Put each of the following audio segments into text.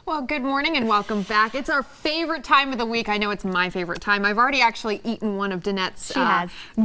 Well, good morning and welcome back. It's our favorite time of the week. I know it's my favorite time. I've already actually eaten one of Danette's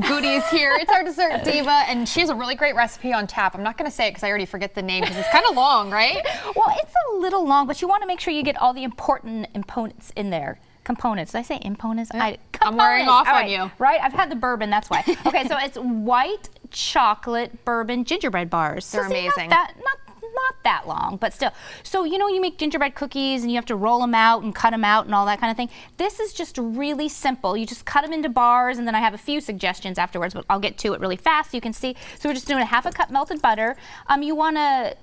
goodies here. It's our dessert diva, and she has a really great recipe on tap. I'm not going to say it because I already forget the name because it's kind of long, right? Well, it's a little long, but you want to make sure you get all the important components in there. Components. Did I say imponents? Yeah. I'm wearing off on you. Right? I've had the bourbon, that's why. Okay, so it's white chocolate bourbon gingerbread bars. They're amazing. Not that long, but still. So, you know, you make gingerbread cookies and you have to roll them out and cut them out and all that kind of thing. This is just really simple. You just cut them into bars, and then I have a few suggestions afterwards, but I'll get to it really fast so you can see. So we're just doing a half a cup melted butter. You want to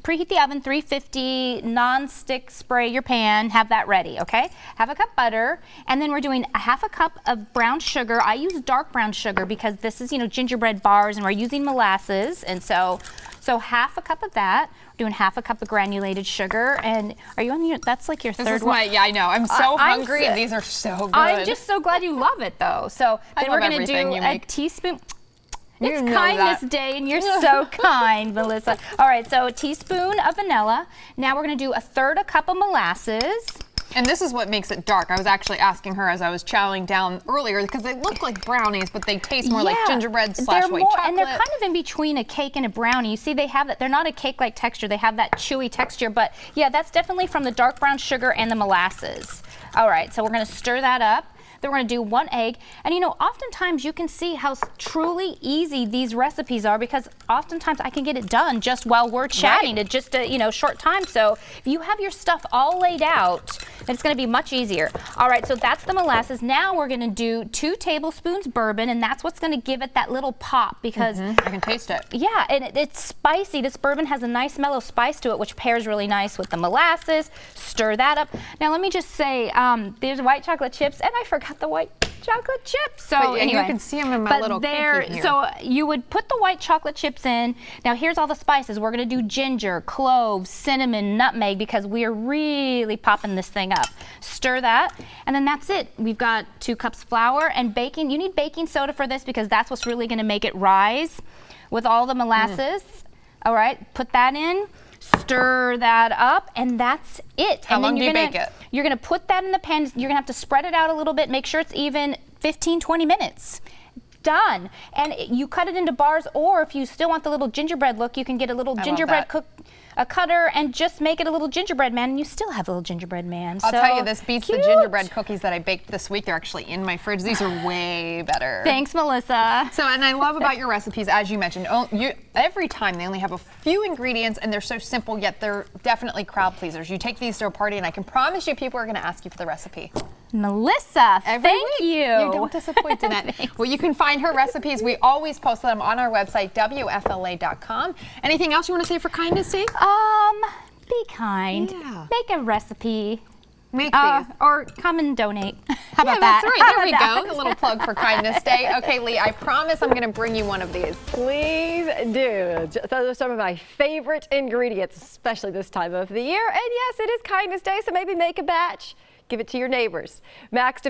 preheat the oven, 350, non-stick, spray your pan, have that ready, okay? Half a cup butter, and then we're doing a half a cup of brown sugar. I use dark brown sugar because this is, you know, gingerbread bars, and we're using molasses, and so half a cup of that. We're doing half a cup of granulated sugar, and are you on your, that's like your third one? Yeah, I know. I'm so hungry, and these are so good. I'm just so glad you love it, though. So then we're going to do a teaspoon. It's Kindness Day, and you're so kind, Melissa. All right, so a teaspoon of vanilla. Now we're going to do a third a cup of molasses. And this is what makes it dark. I was actually asking her as I was chowing down earlier because they look like brownies, but they taste more like gingerbread slash white chocolate. And they're kind of in between a cake and a brownie. You see, they have that. They're not a cake-like texture. They have that chewy texture. But yeah, that's definitely from the dark brown sugar and the molasses. All right, so we're going to stir that up. Then we're going to do 1 egg. And you know, oftentimes you can see how truly easy these recipes are because oftentimes I can get it done just while we're chatting at just a, you know, short time. So if you have your stuff all laid out, then it's going to be much easier. All right, so that's the molasses. Now we're going to do 2 tablespoons bourbon, and that's what's going to give it that little pop because I can taste it. Yeah, and it's spicy. This bourbon has a nice mellow spice to it, which pairs really nice with the molasses. Stir that up. Now let me just say, there's white chocolate chips, and I forgot the white chocolate chips. So anyway, you can see them in my little cookie here. So you would put the white chocolate chips in. Now here's all the spices. We're going to do ginger, cloves, cinnamon, nutmeg because we are really popping this thing up. Stir that, and then that's it. We've got 2 cups flour and baking. You need baking soda for this because that's what's really going to make it rise with all the molasses. All right, put that in. Stir that up, and that's it. How long do you bake it? You're going to put that in the pan. You're going to have to spread it out a little bit, make sure it's even, 15, 20 minutes. Done. And you cut it into bars, or if you still want the little gingerbread look, you can get a little gingerbread cutter and just make it a little gingerbread man, and you still have a little gingerbread man. I'll tell you, this beats the gingerbread cookies that I baked this week. They're actually in my fridge. These are way better. Thanks, Melissa. So, and I love about your recipes, as you mentioned, every time they only have a few ingredients, and they're so simple, yet they're definitely crowd pleasers. You take these to a party, and I can promise you people are going to ask you for the recipe. Melissa, thank you. You don't disappoint, Danette. Well, you can find her recipes. We always post them on our website, WFLA.com. Anything else you want to say for Kindness Day? Be kind. Yeah. Make a recipe. Make these. Or come and donate. How about that? That's right. There we go. A little plug for Kindness Day. Okay, Lee, I promise I'm going to bring you one of these. Please do. Those are some of my favorite ingredients, especially this time of the year. And yes, it is Kindness Day, so maybe make a batch. Give it to your neighbors. Max